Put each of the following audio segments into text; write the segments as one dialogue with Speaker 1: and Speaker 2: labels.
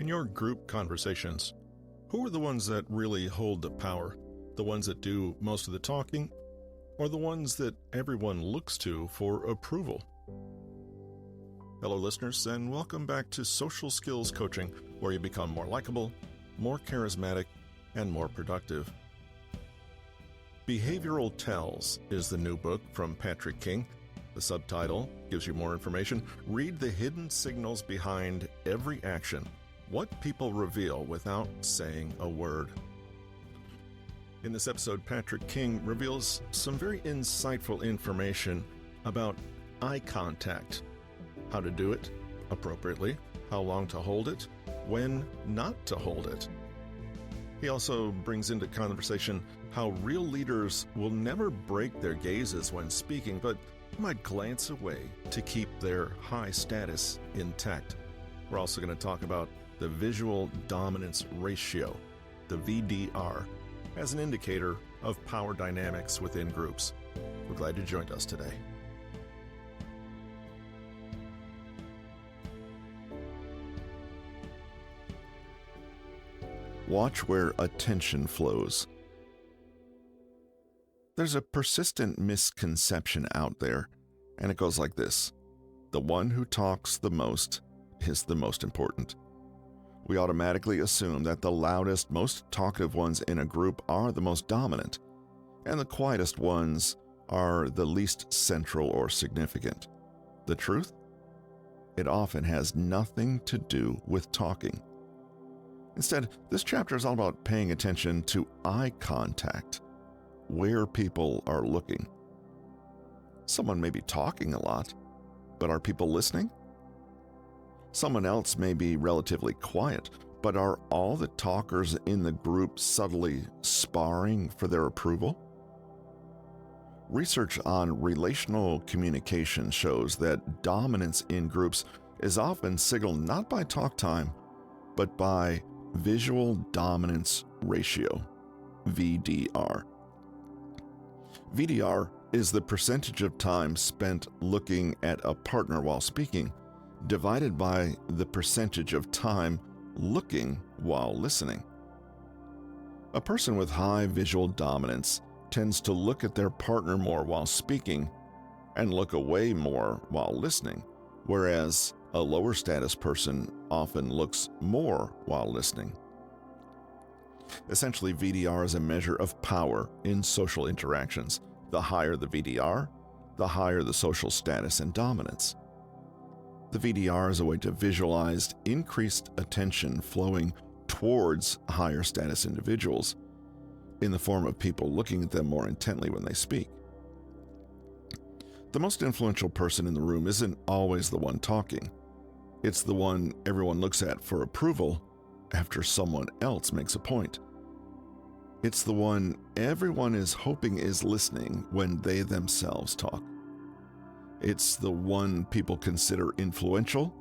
Speaker 1: In your group conversations, who are the ones that really hold the power? The ones that do most of the talking, or the ones that everyone looks to for approval? Hello listeners, and welcome back to Social Skills Coaching, where you become more likable, more charismatic, and more productive. Behavioral Tells is the new book from Patrick King. The subtitle gives you more information. Read the hidden signals behind every action. What people reveal without saying a word. In this episode, Patrick King reveals some very insightful information about eye contact, how to do it appropriately, how long to hold it, when not to hold it. He also brings into conversation how real leaders will never break their gazes when speaking, but might glance away to keep their high status intact. We're also going to talk about the visual dominance ratio, the VDR, as an indicator of power dynamics within groups. We're glad you joined us today. Watch where attention flows. There's a persistent misconception out there, and it goes like this. The one who talks the most is the most important. We automatically assume that the loudest, most talkative ones in a group are the most dominant, and the quietest ones are the least central or significant. The truth? It often has nothing to do with talking. Instead, this chapter is all about paying attention to eye contact, where people are looking. Someone may be talking a lot, but are people listening? Someone else may be relatively quiet, but are all the talkers in the group subtly sparring for their approval? Research on relational communication shows that dominance in groups is often signaled not by talk time, but by visual dominance ratio, VDR. VDR is the percentage of time spent looking at a partner while speaking, divided by the percentage of time looking while listening. A person with high visual dominance tends to look at their partner more while speaking and look away more while listening, whereas a lower status person often looks more while listening. Essentially, VDR is a measure of power in social interactions. The higher the VDR, the higher the social status and dominance. The VDR is a way to visualize increased attention flowing towards higher status individuals in the form of people looking at them more intently when they speak. The most influential person in the room isn't always the one talking. It's the one everyone looks at for approval after someone else makes a point. It's the one everyone is hoping is listening when they themselves talk. It's the one people consider influential,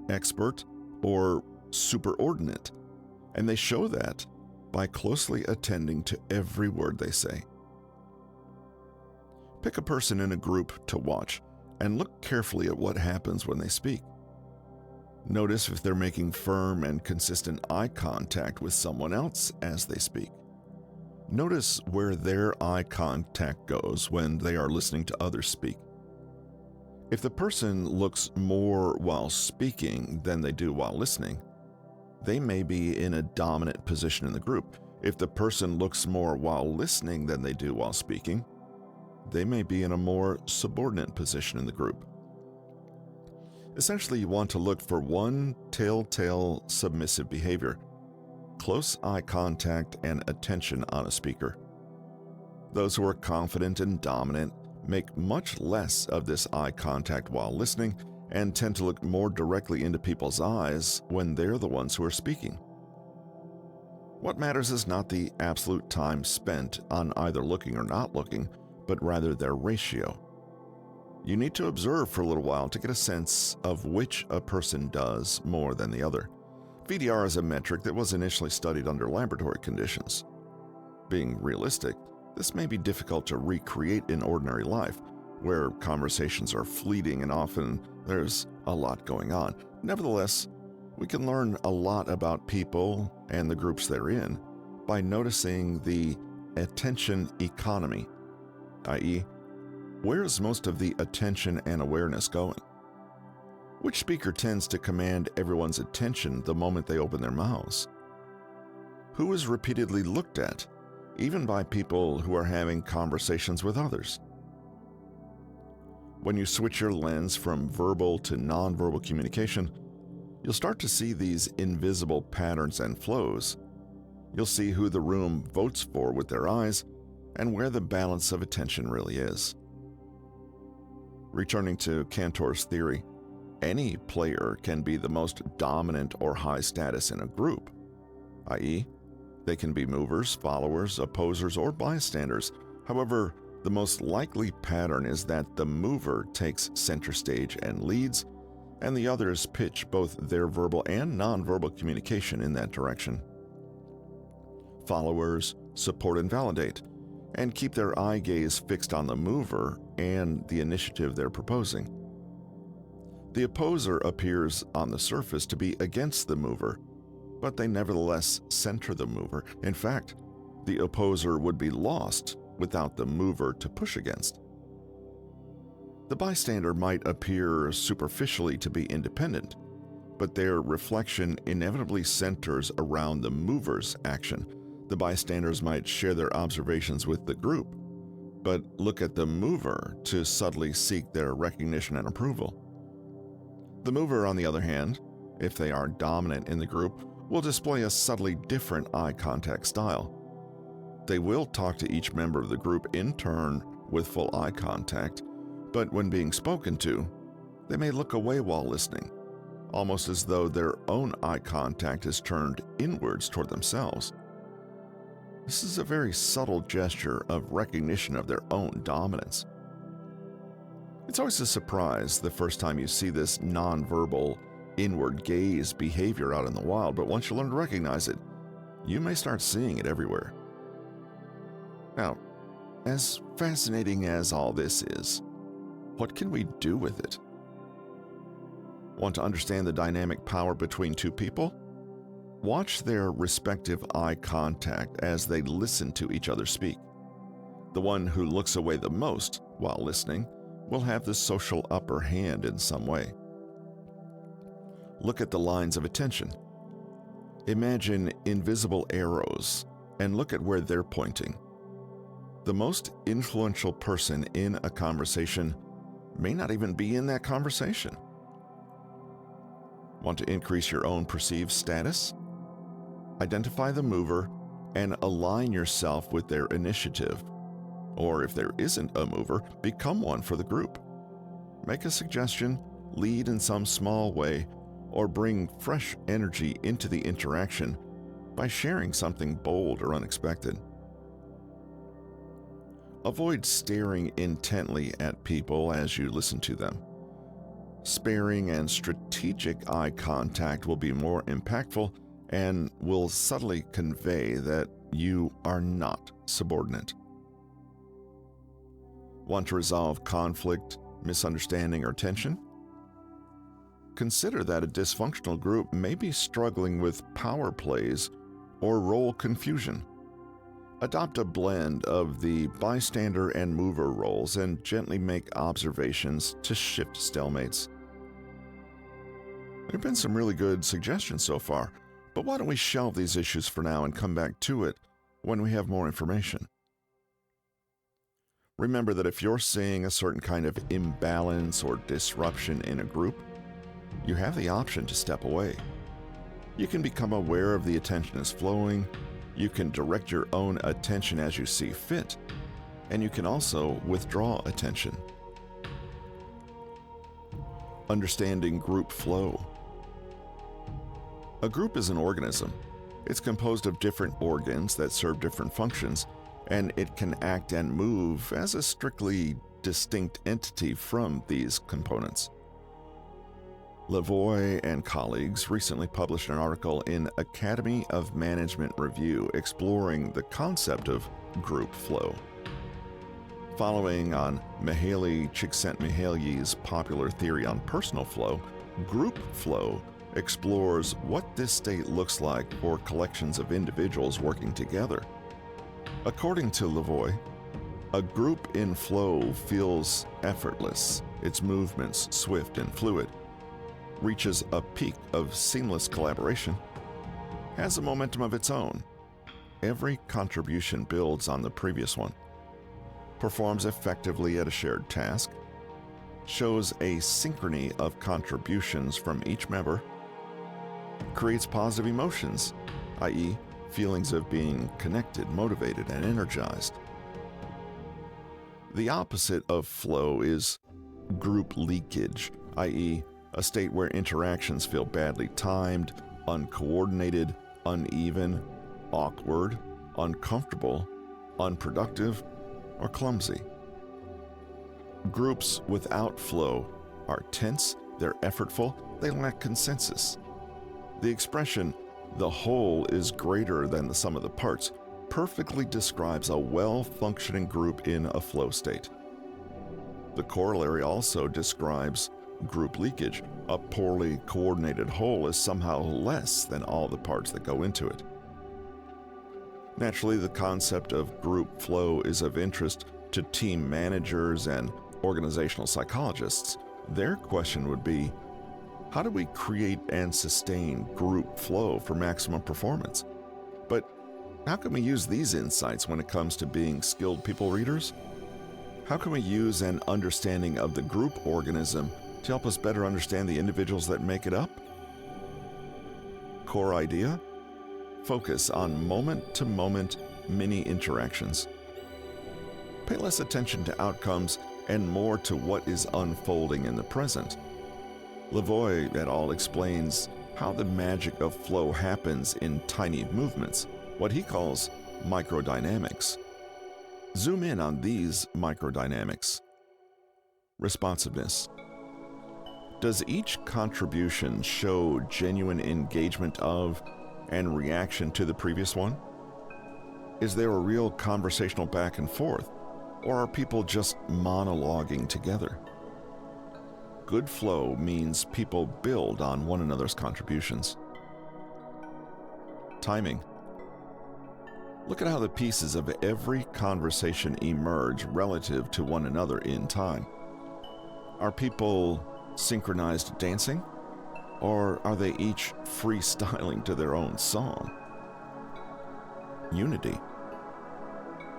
Speaker 1: expert, or superordinate, and they show that by closely attending to every word they say. Pick a person in a group to watch and look carefully at what happens when they speak. Notice if they're making firm and consistent eye contact with someone else as they speak. Notice where their eye contact goes when they are listening to others speak. If the person looks more while speaking than they do while listening, they may be in a dominant position in the group. If the person looks more while listening than they do while speaking, they may be in a more subordinate position in the group. Essentially, you want to look for one telltale submissive behavior: close eye contact and attention on a speaker. Those who are confident and dominant make much less of this eye contact while listening and tend to look more directly into people's eyes when they're the ones who are speaking. What matters is not the absolute time spent on either looking or not looking, but rather their ratio. You need to observe for a little while to get a sense of which a person does more than the other. VDR is a metric that was initially studied under laboratory conditions. Being realistic, this may be difficult to recreate in ordinary life, where conversations are fleeting and often there's a lot going on. Nevertheless, We can learn a lot about people and the groups they're in by noticing the attention economy, i.e., where is most of the attention and awareness going? Which speaker tends to command everyone's attention the moment they open their mouths? Who is repeatedly looked at, even by people who are having conversations with others? When you switch your lens from verbal to nonverbal communication, you'll start to see these invisible patterns and flows. You'll see who the room votes for with their eyes and where the balance of attention really is. Returning to Cantor's theory, any player can be the most dominant or high status in a group, i.e., they can be movers, followers, opposers, or bystanders. However, the most likely pattern is that the mover takes center stage and leads, and the others pitch both their verbal and nonverbal communication in that direction. Followers support and validate, and keep their eye gaze fixed on the mover and the initiative they're proposing. The opposer appears on the surface to be against the mover, but they nevertheless center the mover. In fact, the opposer would be lost without the mover to push against. The bystander might appear superficially to be independent, but their reflection inevitably centers around the mover's action. The bystanders might share their observations with the group, but look at the mover to subtly seek their recognition and approval. The mover, on the other hand, if they are dominant in the group, will display a subtly different eye contact style. They will talk to each member of the group in turn with full eye contact, but when being spoken to, they may look away while listening, almost as though their own eye contact is turned inwards toward themselves. This is a very subtle gesture of recognition of their own dominance. It's always a surprise the first time you see this nonverbal, inward gaze behavior out in the wild, but once you learn to recognize it, you may start seeing it everywhere. Now, as fascinating as all this is, what can we do with it? Want to understand the dynamic power between two people? Watch their respective eye contact as they listen to each other speak. The one who looks away the most while listening will have the social upper hand in some way. Look at the lines of attention. Imagine invisible arrows and look at where they're pointing. The most influential person in a conversation may not even be in that conversation. Want to increase your own perceived status? Identify the mover and align yourself with their initiative. Or if there isn't a mover, become one for the group. Make a suggestion, lead in some small way, or bring fresh energy into the interaction by sharing something bold or unexpected. Avoid staring intently at people as you listen to them. Sparing and strategic eye contact will be more impactful and will subtly convey that you are not subordinate. Want to resolve conflict, misunderstanding, or tension? Consider that a dysfunctional group may be struggling with power plays or role confusion. Adopt a blend of the bystander and mover roles and gently make observations to shift stalemates. There have been some really good suggestions so far, but why don't we shelve these issues for now and come back to it when we have more information? Remember that if you're seeing a certain kind of imbalance or disruption in a group, you have the option to step away. You can become aware of the attention is flowing, you can direct your own attention as you see fit, and you can also withdraw attention. Understanding group flow. A group is an organism. It's composed of different organs that serve different functions, and it can act and move as a strictly distinct entity from these components. Lavoie and colleagues recently published an article in Academy of Management Review exploring the concept of group flow. Following on Mihaly Csikszentmihalyi's popular theory on personal flow, group flow explores what this state looks like for collections of individuals working together. According to Lavoie, a group in flow feels effortless, its movements swift and fluid, reaches a peak of seamless collaboration, has a momentum of its own. Every contribution builds on the previous one, performs effectively at a shared task, shows a synchrony of contributions from each member, creates positive emotions, i.e., feelings of being connected, motivated, and energized. The opposite of flow is group leakage, i.e., a state where interactions feel badly timed, uncoordinated, uneven, awkward, uncomfortable, unproductive, or clumsy. Groups without flow are tense, they're effortful, they lack consensus. The expression, "the whole is greater than the sum of the parts," perfectly describes a well-functioning group in a flow state. The corollary also describes group leakage. A poorly coordinated whole is somehow less than all the parts that go into it. Naturally, the concept of group flow is of interest to team managers and organizational psychologists. Their question would be, how do we create and sustain group flow for maximum performance? But how can we use these insights when it comes to being skilled people readers? How can we use an understanding of the group organism to help us better understand the individuals that make it up? Core idea? Focus on moment-to-moment mini interactions. Pay less attention to outcomes and more to what is unfolding in the present. Lavoie et al. Explains how the magic of flow happens in tiny movements, what he calls microdynamics. Zoom in on these microdynamics. Responsiveness. Does each contribution show genuine engagement of and reaction to the previous one? Is there a real conversational back and forth, or are people just monologuing together? Good flow means people build on one another's contributions. Timing. Look at how the pieces of every conversation emerge relative to one another in time. Are people synchronized dancing, or are they each freestyling to their own song? Unity.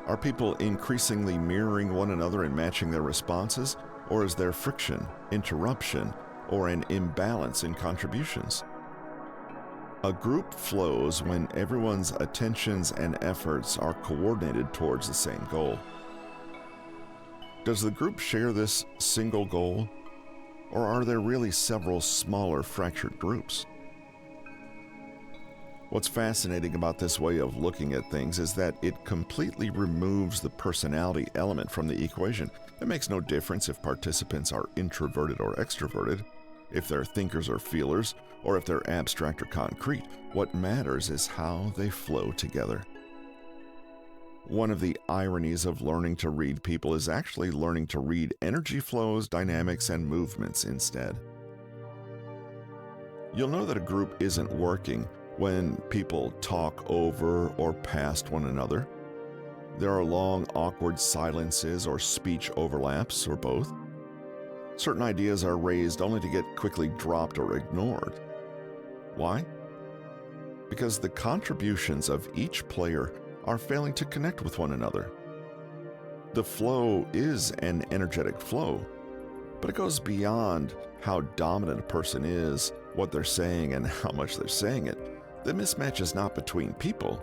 Speaker 1: Are people increasingly mirroring one another and matching their responses, or is there friction, interruption, or an imbalance in contributions? A group flows when everyone's attentions and efforts are coordinated towards the same goal. Does the group share this single goal, or are there really several smaller fractured groups? What's fascinating about this way of looking at things is that it completely removes the personality element from the equation. It makes no difference if participants are introverted or extroverted, if they're thinkers or feelers, or if they're abstract or concrete. What matters is how they flow together. One of the ironies of learning to read people is actually learning to read energy flows, dynamics, and movements instead. You'll know that a group isn't working when people talk over or past one another. There are long, awkward silences or speech overlaps, or both. Certain ideas are raised only to get quickly dropped or ignored. Why? Because the contributions of each player are failing to connect with one another. The flow is an energetic flow, but it goes beyond how dominant a person is, what they're saying, and how much they're saying it. The mismatch is not between people,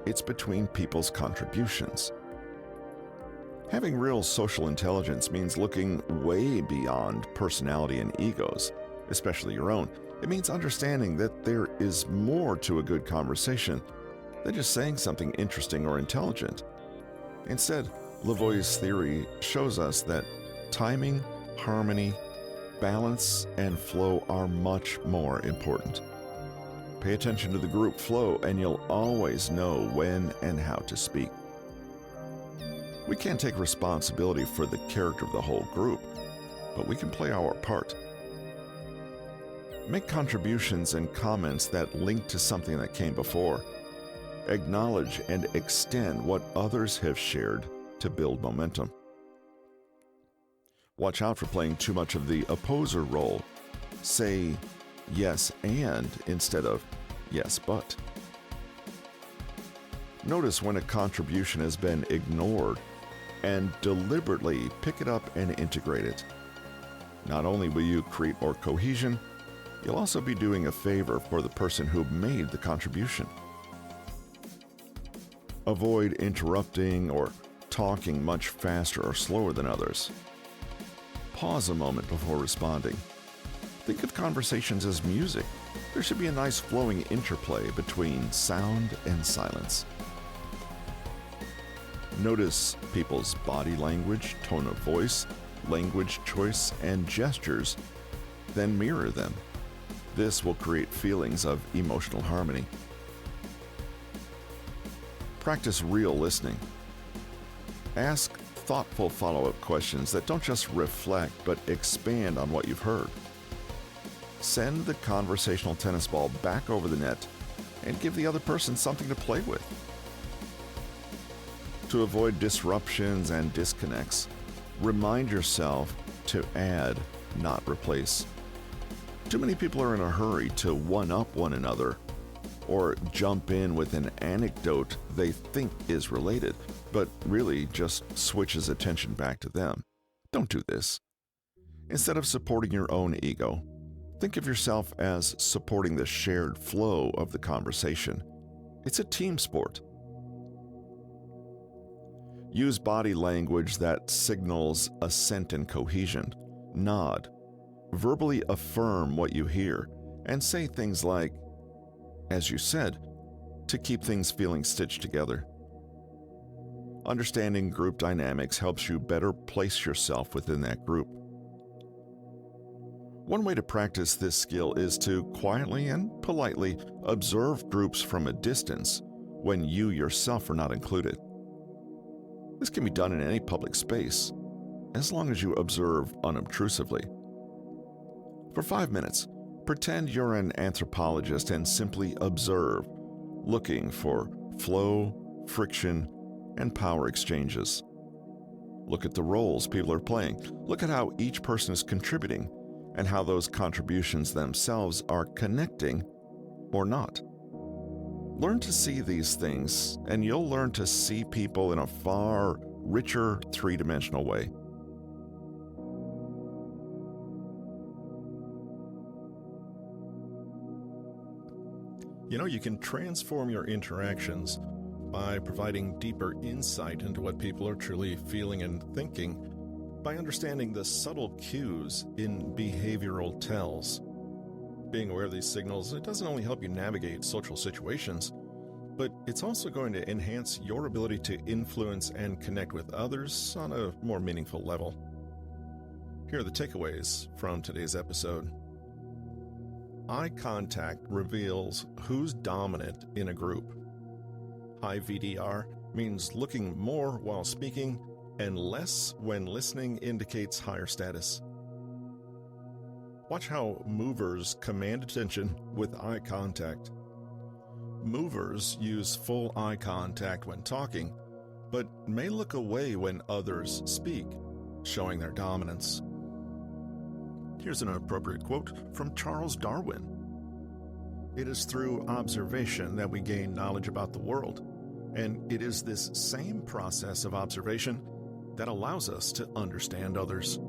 Speaker 1: it's between people's contributions. Having real social intelligence means looking way beyond personality and egos, especially your own. It means understanding that there is more to a good conversation than just saying something interesting or intelligent. Instead, Lavoie's theory shows us that timing, harmony, balance, and flow are much more important. Pay attention to the group flow, and you'll always know when and how to speak. We can't take responsibility for the character of the whole group, but we can play our part. Make contributions and comments that link to something that came before. Acknowledge and extend what others have shared to build momentum. Watch out for playing too much of the opposer role. Say yes and instead of yes but. Notice when a contribution has been ignored and deliberately pick it up and integrate it. Not only will you create more cohesion, you'll also be doing a favor for the person who made the contribution. Avoid interrupting or talking much faster or slower than others. Pause a moment before responding. Think of conversations as music. There should be a nice flowing interplay between sound and silence. Notice people's body language, tone of voice, language choice, and gestures, then mirror them. This will create feelings of emotional harmony. Practice real listening. Ask thoughtful follow-up questions that don't just reflect but expand on what you've heard. Send the conversational tennis ball back over the net and give the other person something to play with. To avoid disruptions and disconnects, remind yourself to add, not replace. Too many people are in a hurry to one-up one another or jump in with an anecdote they think is related, but really just switches attention back to them. Don't do this. Instead of supporting your own ego, think of yourself as supporting the shared flow of the conversation. It's a team sport. Use body language that signals assent and cohesion. Nod. Verbally affirm what you hear and say things like, as you said, to keep things feeling stitched together. Understanding group dynamics helps you better place yourself within that group. One way to practice this skill is to quietly and politely observe groups from a distance when you yourself are not included. This can be done in any public space, as long as you observe unobtrusively. For 5 minutes, pretend you're an anthropologist and simply observe, looking for flow, friction, and power exchanges. Look at the roles people are playing. Look at how each person is contributing and how those contributions themselves are connecting or not. Learn to see these things, and you'll learn to see people in a far richer, three-dimensional way. You can transform your interactions by providing deeper insight into what people are truly feeling and thinking by understanding the subtle cues in behavioral tells. Being aware of these signals, it doesn't only help you navigate social situations, but it's also going to enhance your ability to influence and connect with others on a more meaningful level. Here are the takeaways from today's episode. Eye contact reveals who's dominant in a group. High VDR means looking more while speaking, and less when listening indicates higher status. Watch how movers command attention with eye contact. Movers use full eye contact when talking, but may look away when others speak, showing their dominance. Here's an appropriate quote from Charles Darwin. "It is through observation that we gain knowledge about the world, and it is this same process of observation that allows us to understand others."